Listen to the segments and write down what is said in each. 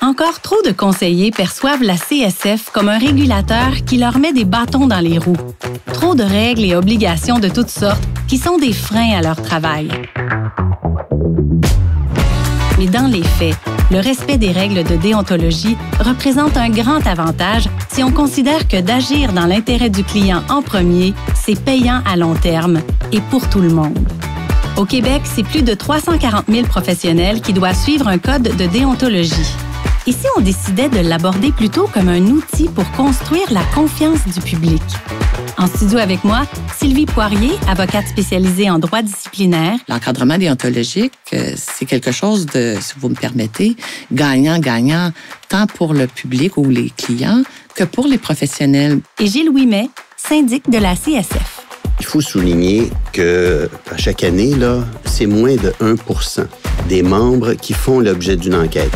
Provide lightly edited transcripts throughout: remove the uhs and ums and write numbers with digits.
Encore trop de conseillers perçoivent la CSF comme un régulateur qui leur met des bâtons dans les roues. Trop de règles et obligations de toutes sortes qui sont des freins à leur travail. Mais dans les faits, le respect des règles de déontologie représente un grand avantage si on considère que d'agir dans l'intérêt du client en premier, c'est payant à long terme et pour tout le monde. Au Québec, c'est plus de 340 000 professionnels qui doivent suivre un code de déontologie. Et si on décidait de l'aborder plutôt comme un outil pour construire la confiance du public? En studio avec moi, Sylvie Poirier, avocate spécialisée en droit disciplinaire. L'encadrement déontologique, c'est quelque chose de, si vous me permettez, gagnant-gagnant, tant pour le public ou les clients que pour les professionnels. Et Gilles Ouimet, syndic de la CSF. Il faut souligner que à chaque année, là, c'est moins de 1% des membres qui font l'objet d'une enquête.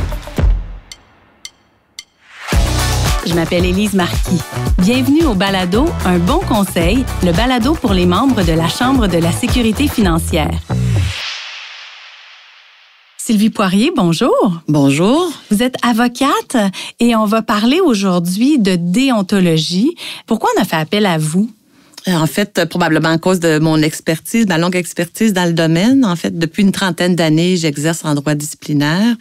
Je m'appelle Élise Marquis. Bienvenue au balado Un bon conseil, le balado pour les membres de la Chambre de la sécurité financière. Sylvie Poirier, bonjour. Bonjour. Vous êtes avocate et on va parler aujourd'hui de déontologie. Pourquoi on a fait appel à vous? En fait, probablement à cause de mon expertise, ma longue expertise dans le domaine. En fait, depuis une trentaine d'années, j'exerce en droit disciplinaire.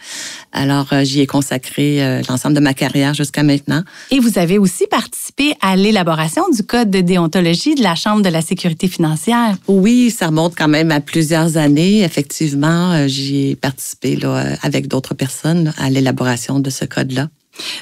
Alors, j'y ai consacré l'ensemble de ma carrière jusqu'à maintenant. Et vous avez aussi participé à l'élaboration du Code de déontologie de la Chambre de la sécurité financière. Oui, ça remonte quand même à plusieurs années. Effectivement, j'y ai participé là, avec d'autres personnes là, à l'élaboration de ce code-là.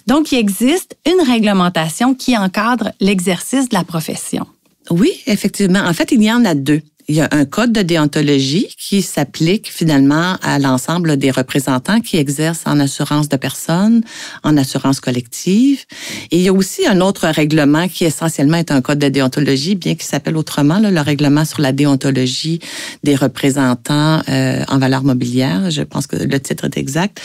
Donc, il existe une réglementation qui encadre l'exercice de la profession. Oui, effectivement. En fait, il y en a deux. Il y a un code de déontologie qui s'applique finalement à l'ensemble des représentants qui exercent en assurance de personnes, en assurance collective. Et il y a aussi un autre règlement qui essentiellement est un code de déontologie, bien qu'il s'appelle autrement, là, le règlement sur la déontologie des représentants en valeur mobilière. Je pense que le titre est exact.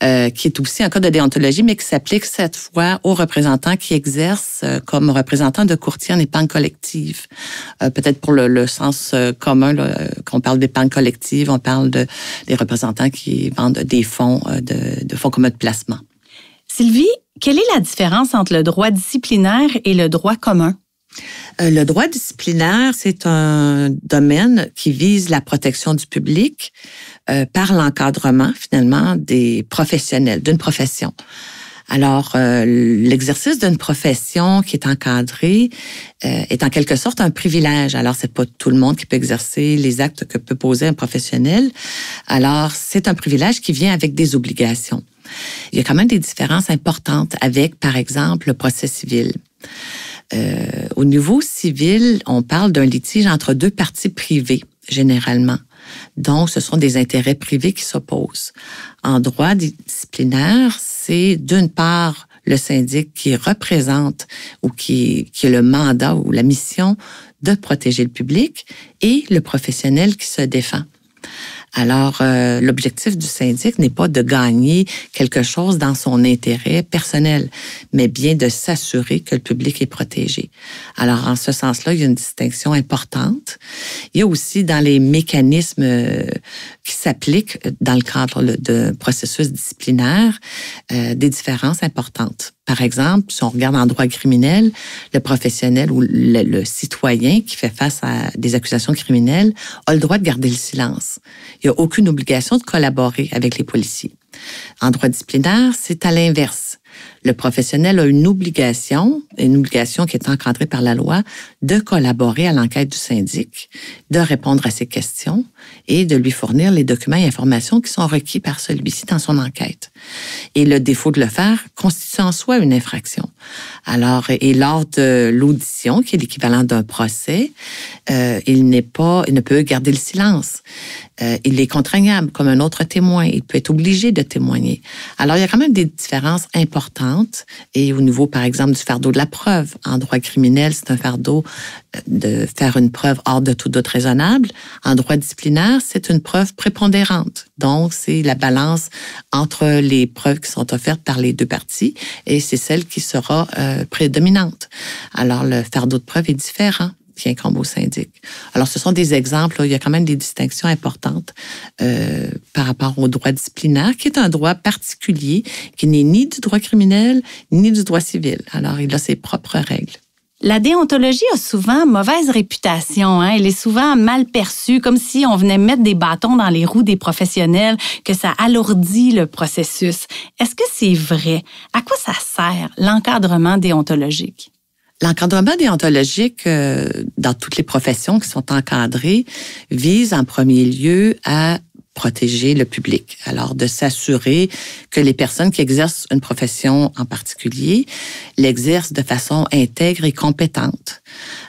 Qui est aussi un code de déontologie, mais qui s'applique cette fois aux représentants qui exercent comme représentants de courtiers en épargne collective. Peut-être pour le sens commun, là, qu'on parle d'épargne collective, on parle des représentants qui vendent des fonds, de fonds communs de placement. Sylvie, quelle est la différence entre le droit disciplinaire et le droit commun? Le droit disciplinaire, c'est un domaine qui vise la protection du public par l'encadrement, finalement, des professionnels, d'une profession. Alors, l'exercice d'une profession qui est encadrée est en quelque sorte un privilège. Alors, c'est pas tout le monde qui peut exercer les actes que peut poser un professionnel. Alors, c'est un privilège qui vient avec des obligations. Il y a quand même des différences importantes avec, par exemple, le procès civil. Au niveau civil, on parle d'un litige entre deux parties privées, généralement. Donc, ce sont des intérêts privés qui s'opposent. En droit disciplinaire, c'est d'une part le syndic qui représente ou qui a le mandat ou la mission de protéger le public et le professionnel qui se défend. Alors, l'objectif du syndic n'est pas de gagner quelque chose dans son intérêt personnel, mais bien de s'assurer que le public est protégé. Alors, en ce sens-là, il y a une distinction importante. Il y a aussi dans les mécanismes qui s'appliquent dans le cadre d'un processus disciplinaire des différences importantes. Par exemple, si on regarde en droit criminel, le professionnel ou le citoyen qui fait face à des accusations criminelles a le droit de garder le silence. Il n'y a aucune obligation de collaborer avec les policiers. En droit disciplinaire, c'est à l'inverse. Le professionnel a une obligation qui est encadrée par la loi, de collaborer à l'enquête du syndic, de répondre à ses questions et de lui fournir les documents et informations qui sont requis par celui-ci dans son enquête. Et le défaut de le faire constitue en soi une infraction. Alors, et lors de l'audition, qui est l'équivalent d'un procès, il ne peut garder le silence. Il est contraignable comme un autre témoin. Il peut être obligé de témoigner. Alors, il y a quand même des différences importantes. Et au niveau, par exemple, du fardeau de la preuve. En droit criminel, c'est un fardeau de faire une preuve hors de tout doute raisonnable. En droit disciplinaire, c'est une preuve prépondérante. Donc, c'est la balance entre les preuves qui sont offertes par les deux parties et c'est celle qui sera prédominante. Alors, le fardeau de preuve est différent qui incombe au syndic. Alors, ce sont des exemples, là, il y a quand même des distinctions importantes par rapport au droit disciplinaire, qui est un droit particulier, qui n'est ni du droit criminel, ni du droit civil. Alors, il a ses propres règles. La déontologie a souvent mauvaise réputation. Hein? Elle est souvent mal perçue, comme si on venait mettre des bâtons dans les roues des professionnels, que ça alourdit le processus. Est-ce que c'est vrai? À quoi ça sert, l'encadrement déontologique? L'encadrement déontologique dans toutes les professions qui sont encadrées vise en premier lieu à protéger le public. Alors, de s'assurer que les personnes qui exercent une profession en particulier l'exercent de façon intègre et compétente.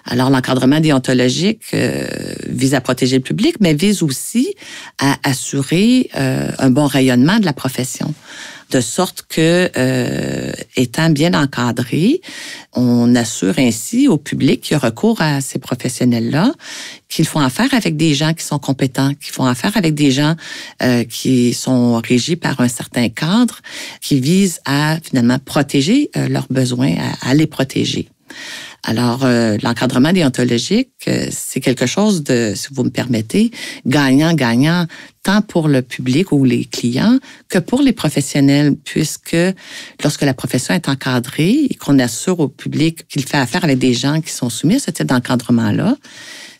Alors, l'encadrement déontologique vise à protéger le public, mais vise aussi à assurer un bon rayonnement de la profession. De sorte que, étant bien encadré, on assure ainsi au public qui a recours à ces professionnels-là qu'ils font affaire avec des gens qui sont compétents, qu'ils font affaire avec des gens qui sont régis par un certain cadre, qui visent à finalement protéger leurs besoins, à les protéger. Alors, l'encadrement déontologique, c'est quelque chose de, si vous me permettez, gagnant-gagnant, tant pour le public ou les clients que pour les professionnels, puisque lorsque la profession est encadrée et qu'on assure au public qu'il fait affaire avec des gens qui sont soumis à ce type d'encadrement-là,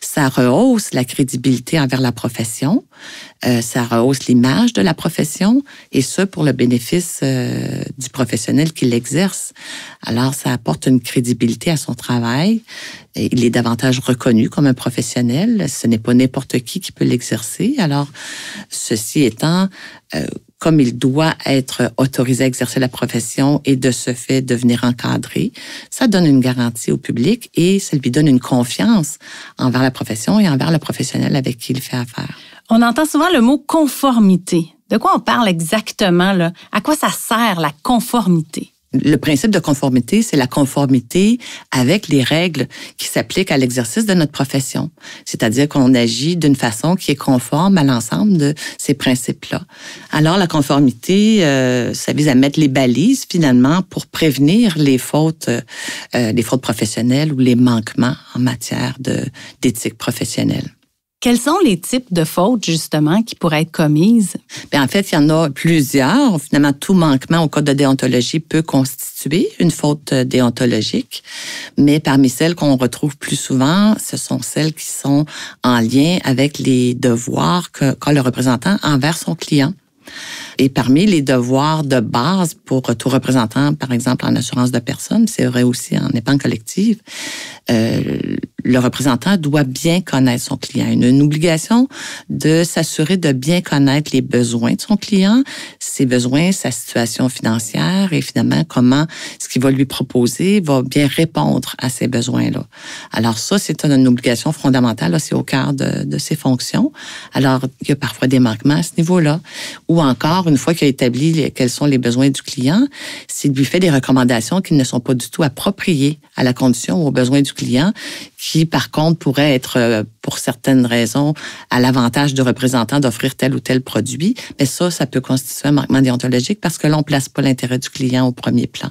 ça rehausse la crédibilité envers la profession, ça rehausse l'image de la profession, et ce, pour le bénéfice du professionnel qui l'exerce. Alors, ça apporte une crédibilité à son travail. Il est davantage reconnu comme un professionnel. Ce n'est pas n'importe qui peut l'exercer. Alors, ceci étant, comme il doit être autorisé à exercer la profession et de ce fait devenir encadré, ça donne une garantie au public et ça lui donne une confiance envers la profession et envers le professionnel avec qui il fait affaire. On entend souvent le mot conformité. De quoi on parle exactement, là? À quoi ça sert, la conformité? Le principe de conformité, c'est la conformité avec les règles qui s'appliquent à l'exercice de notre profession. C'est-à-dire qu'on agit d'une façon qui est conforme à l'ensemble de ces principes-là. Alors, la conformité, ça vise à mettre les balises, finalement, pour prévenir les fautes professionnelles ou les manquements en matière d'éthique professionnelle. Quels sont les types de fautes, justement, qui pourraient être commises? Bien, en fait, il y en a plusieurs. Finalement, tout manquement au code de déontologie peut constituer une faute déontologique. Mais parmi celles qu'on retrouve plus souvent, ce sont celles qui sont en lien avec les devoirs qu'a le représentant envers son client. Et parmi les devoirs de base pour tout représentant, par exemple en assurance de personnes, c'est vrai aussi en épargne collective, le représentant doit bien connaître son client. Il a une obligation de s'assurer de bien connaître les besoins de son client, ses besoins, sa situation financière et finalement comment ce qu'il va lui proposer va bien répondre à ces besoins-là. Alors ça, c'est une obligation fondamentale, là, c'est au cœur de ses fonctions. Alors, il y a parfois des manquements à ce niveau-là. Ou encore, une fois qu'il a établi quels sont les besoins du client, s'il lui fait des recommandations qui ne sont pas du tout appropriées à la condition ou aux besoins du client, qui, par contre, pourraient être, pour certaines raisons, à l'avantage du représentant d'offrir tel ou tel produit. Mais ça peut constituer un manquement déontologique parce que là, on ne place pas l'intérêt du client au premier plan.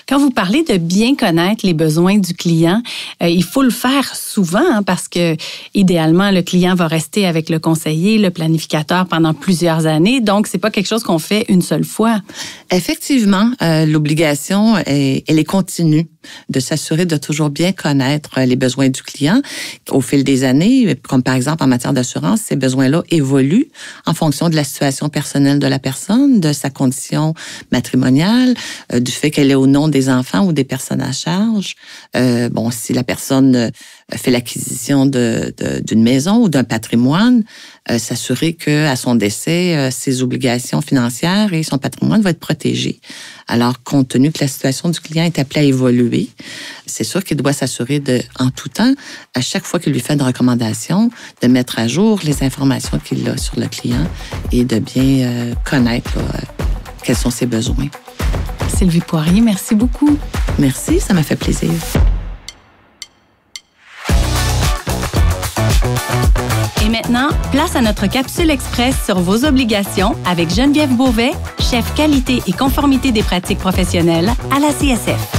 Quand vous parlez de bien connaître les besoins du client, il faut le faire souvent hein, parce que, idéalement, le client va rester avec le conseiller, le planificateur pendant plusieurs années. Donc, c'est pas quelque chose qu'on fait une seule fois. Effectivement, l'obligation, elle est continue de s'assurer de toujours bien connaître les besoins du client. Au fil des années, comme par exemple en matière d'assurance, ces besoins-là évoluent en fonction de la situation personnelle de la personne, de sa condition matrimoniale, du fait qu'elle est au nom des enfants ou des personnes à charge. Si la personne fait l'acquisition d'une maison ou d'un patrimoine, s'assurer qu'à son décès, ses obligations financières et son patrimoine vont être protégés. Alors, compte tenu que la situation du client est appelée à évoluer, c'est sûr qu'il doit s'assurer en tout temps, à chaque fois qu'il lui fait une recommandation, de mettre à jour les informations qu'il a sur le client et de bien connaître quels sont ses besoins. Sylvie Poirier, merci beaucoup. Merci, ça m'a fait plaisir. Et maintenant, place à notre capsule express sur vos obligations avec Geneviève Beauvais, chef qualité et conformité des pratiques professionnelles à la CSF.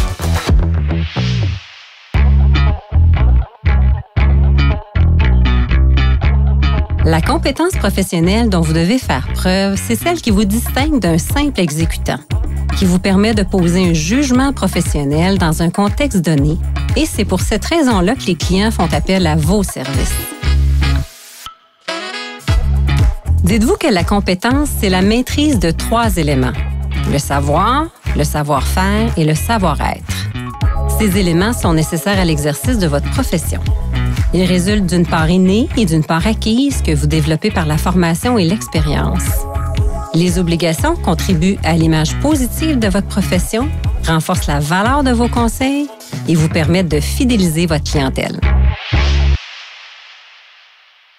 La compétence professionnelle dont vous devez faire preuve, c'est celle qui vous distingue d'un simple exécutant, qui vous permet de poser un jugement professionnel dans un contexte donné, et c'est pour cette raison-là que les clients font appel à vos services. Dites-vous que la compétence, c'est la maîtrise de 3 éléments: le savoir, le savoir-faire et le savoir-être. Ces éléments sont nécessaires à l'exercice de votre profession. Ils résultent d'une part innée et d'une part acquise que vous développez par la formation et l'expérience. Les obligations contribuent à l'image positive de votre profession, renforcent la valeur de vos conseils et vous permettent de fidéliser votre clientèle.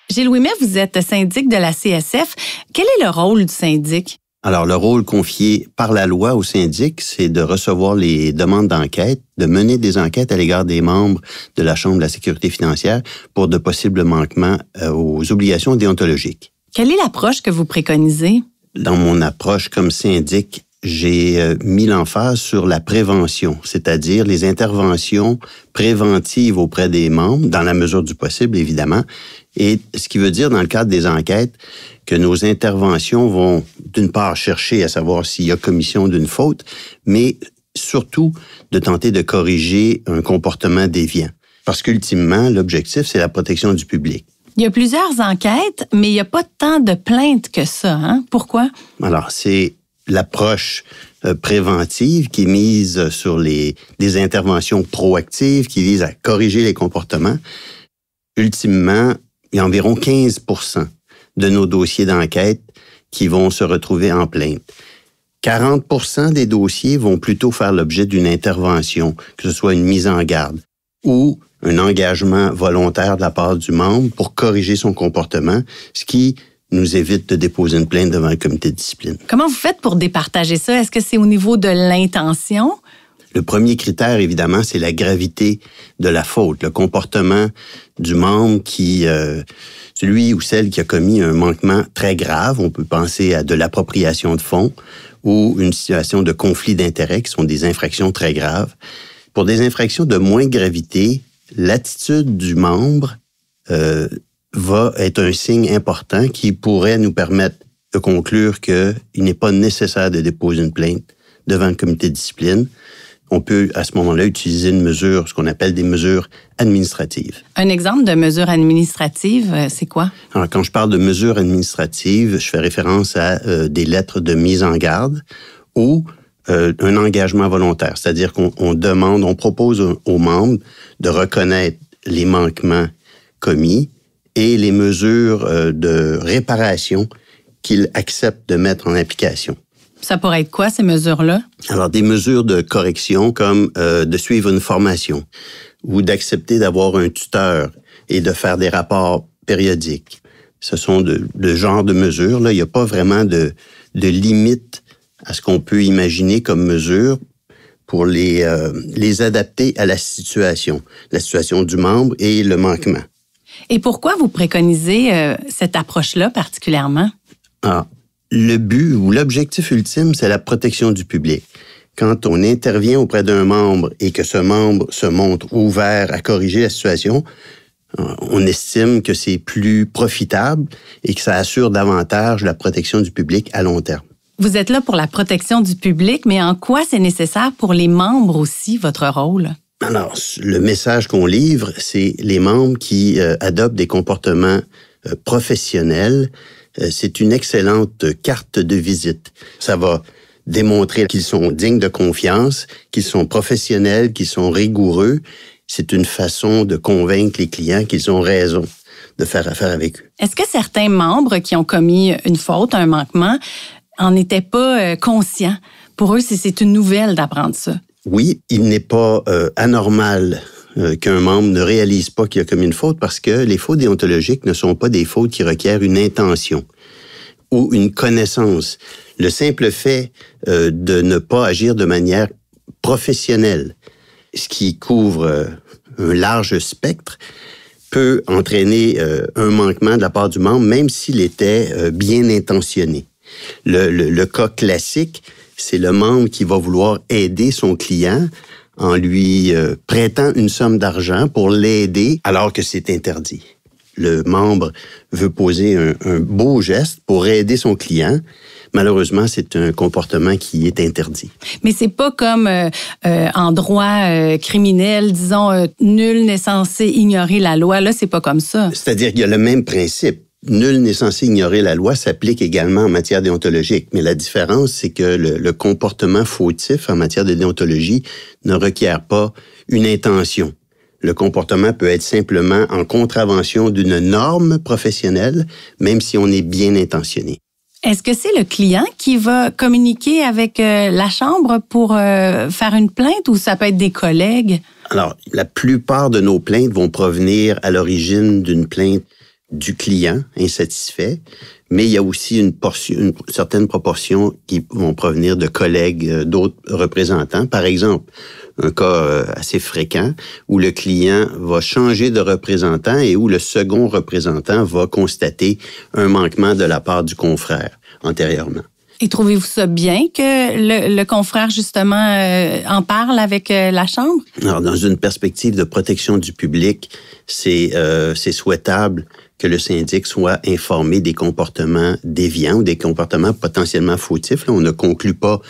Gilles Ouimet, vous êtes syndic de la CSF. Quel est le rôle du syndic? Alors, le rôle confié par la loi au syndic, c'est de recevoir les demandes d'enquête, de mener des enquêtes à l'égard des membres de la Chambre de la sécurité financière pour de possibles manquements aux obligations déontologiques. Quelle est l'approche que vous préconisez? Dans mon approche comme syndic, j'ai mis l'emphase sur la prévention, c'est-à-dire les interventions préventives auprès des membres, dans la mesure du possible, évidemment, et ce qui veut dire, dans le cadre des enquêtes, que nos interventions vont, d'une part, chercher à savoir s'il y a commission d'une faute, mais surtout de tenter de corriger un comportement déviant. Parce qu'ultimement, l'objectif, c'est la protection du public. Il y a plusieurs enquêtes, mais il n'y a pas tant de plaintes que ça, hein? Pourquoi? Alors, c'est l'approche préventive qui est mise sur des interventions proactives qui visent à corriger les comportements. Ultimement, il y a environ 15% de nos dossiers d'enquête qui vont se retrouver en plainte. 40% des dossiers vont plutôt faire l'objet d'une intervention, que ce soit une mise en garde ou un engagement volontaire de la part du membre pour corriger son comportement, ce qui nous évite de déposer une plainte devant le comité de discipline. Comment vous faites pour départager ça? Est-ce que c'est au niveau de l'intention? Le premier critère, évidemment, c'est la gravité de la faute, le comportement du membre celui ou celle qui a commis un manquement très grave. On peut penser à de l'appropriation de fonds ou une situation de conflit d'intérêts qui sont des infractions très graves. Pour des infractions de moins gravité, l'attitude du membre va être un signe important qui pourrait nous permettre de conclure qu'il n'est pas nécessaire de déposer une plainte devant le comité de discipline. On peut, à ce moment-là, utiliser une mesure, ce qu'on appelle des mesures administratives. Un exemple de mesure administrative, c'est quoi? Alors, quand je parle de mesures administratives, je fais référence à des lettres de mise en garde ou un engagement volontaire. C'est-à-dire qu'on propose aux membres de reconnaître les manquements commis et les mesures de réparation qu'ils acceptent de mettre en application. Ça pourrait être quoi, ces mesures-là? Alors, des mesures de correction comme de suivre une formation ou d'accepter d'avoir un tuteur et de faire des rapports périodiques. Ce sont le genre de mesures. Là, il n'y a pas vraiment de limite à ce qu'on peut imaginer comme mesures pour les adapter à la situation du membre et le manquement. Et pourquoi vous préconisez cette approche-là particulièrement? Le but ou l'objectif ultime, c'est la protection du public. Quand on intervient auprès d'un membre et que ce membre se montre ouvert à corriger la situation, on estime que c'est plus profitable et que ça assure davantage la protection du public à long terme. Vous êtes là pour la protection du public, mais en quoi c'est nécessaire pour les membres aussi, votre rôle? Alors, le message qu'on livre, c'est les membres qui adoptent des comportements professionnels. C'est une excellente carte de visite. Ça va démontrer qu'ils sont dignes de confiance, qu'ils sont professionnels, qu'ils sont rigoureux. C'est une façon de convaincre les clients qu'ils ont raison de faire affaire avec eux. Est-ce que certains membres qui ont commis une faute, un manquement, en étaient pas conscients? Pour eux, c'est une nouvelle d'apprendre ça. Oui, il n'est pas anormal qu'un membre ne réalise pas qu'il a commis une faute parce que les fautes déontologiques ne sont pas des fautes qui requièrent une intention ou une connaissance. Le simple fait de ne pas agir de manière professionnelle, ce qui couvre un large spectre, peut entraîner un manquement de la part du membre, même s'il était bien intentionné. Le cas classique, c'est le membre qui va vouloir aider son client en lui prêtant une somme d'argent pour l'aider alors que c'est interdit. le membre veut poser un beau geste pour aider son client, malheureusement, c'est un comportement qui est interdit. Mais c'est pas comme en droit criminel, disons, nul n'est censé ignorer la loi. Là, c'est pas comme ça. C'est-à-dire qu'il y a le même principe. Nul n'est censé ignorer la loi s'applique également en matière déontologique. Mais la différence, c'est que le comportement fautif en matière de déontologie ne requiert pas une intention. Le comportement peut être simplement en contravention d'une norme professionnelle, même si on est bien intentionné. Est-ce que c'est le client qui va communiquer avec la Chambre pour faire une plainte ou ça peut être des collègues? Alors, la plupart de nos plaintes vont provenir à l'origine d'une plainte du client insatisfait, mais il y a aussi une certaine proportion qui vont provenir de collègues d'autres représentants. Par exemple, un cas assez fréquent où le client va changer de représentant et où le second représentant va constater un manquement de la part du confrère antérieurement. Et trouvez-vous ça bien que le confrère, justement, en parle avec la Chambre? Alors, dans une perspective de protection du public, c'est souhaitable que le syndic soit informé des comportements déviants ou des comportements potentiellement fautifs. Là, on ne conclut pas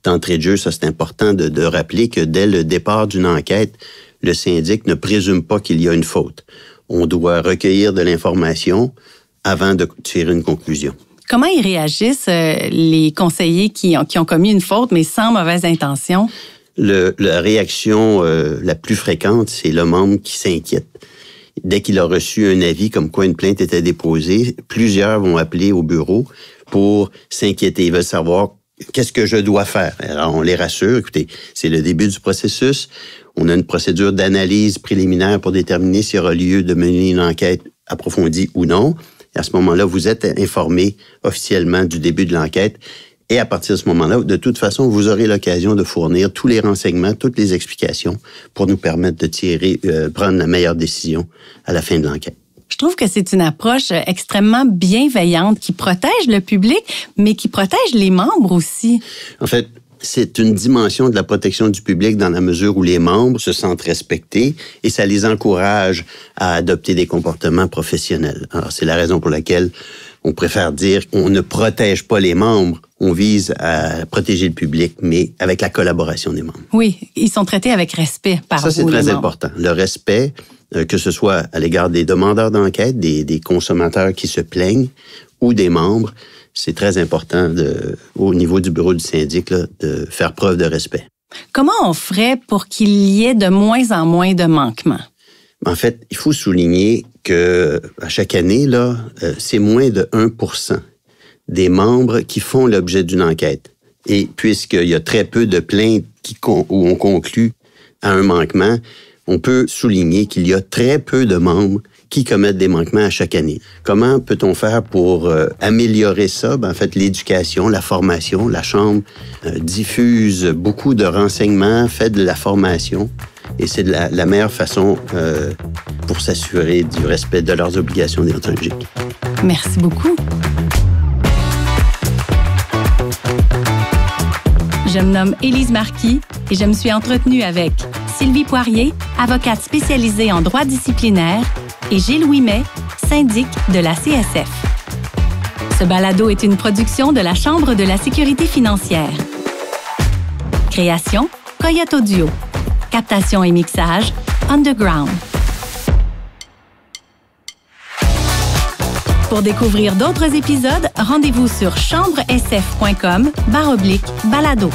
d'entrée de jeu. Ça, c'est important de rappeler que dès le départ d'une enquête, le syndic ne présume pas qu'il y a une faute. On doit recueillir de l'information avant de tirer une conclusion. Comment ils réagissent, les conseillers qui ont commis une faute, mais sans mauvaise intention? La réaction la plus fréquente, c'est le membre qui s'inquiète. Dès qu'il a reçu un avis comme quoi une plainte était déposée, plusieurs vont appeler au bureau pour s'inquiéter. Ils veulent savoir qu'est-ce que je dois faire. Alors, on les rassure. Écoutez, c'est le début du processus. On a une procédure d'analyse préliminaire pour déterminer s'il y aura lieu de mener une enquête approfondie ou non. Et à ce moment-là, vous êtes informé officiellement du début de l'enquête. Et à partir de ce moment-là, de toute façon, vous aurez l'occasion de fournir tous les renseignements, toutes les explications pour nous permettre de prendre la meilleure décision à la fin de l'enquête. Je trouve que c'est une approche extrêmement bienveillante qui protège le public, mais qui protège les membres aussi. En fait, c'est une dimension de la protection du public dans la mesure où les membres se sentent respectés et ça les encourage à adopter des comportements professionnels. Alors, c'est la raison pour laquelle on préfère dire qu'on ne protège pas les membres, on vise à protéger le public, mais avec la collaboration des membres. Oui, ils sont traités avec respect par vous, ça, c'est très membres. important. Le respect, que ce soit à l'égard des demandeurs d'enquête, des consommateurs qui se plaignent ou des membres, c'est très important au niveau du bureau du syndic là, de faire preuve de respect. Comment on ferait pour qu'il y ait de moins en moins de manquements? En fait, il faut souligner que à chaque année, là, c'est moins de 1% des membres qui font l'objet d'une enquête. Et puisqu'il y a très peu de plaintes où on conclut à un manquement, on peut souligner qu'il y a très peu de membres qui commettent des manquements à chaque année. Comment peut-on faire pour améliorer ça? En fait, l'éducation, la formation, la Chambre diffuse beaucoup de renseignements, fait de la formation. Et c'est la meilleure façon pour s'assurer du respect de leurs obligations déontologiques. Merci beaucoup. Je me nomme Élise Marquis et je me suis entretenue avec Sylvie Poirier, avocate spécialisée en droit disciplinaire, et Gilles Ouimet, syndic de la CSF. Ce balado est une production de la Chambre de la sécurité financière. Création, Coyote Audio. Captation et mixage, Underground. Pour découvrir d'autres épisodes, rendez-vous sur chambresf.com/balado.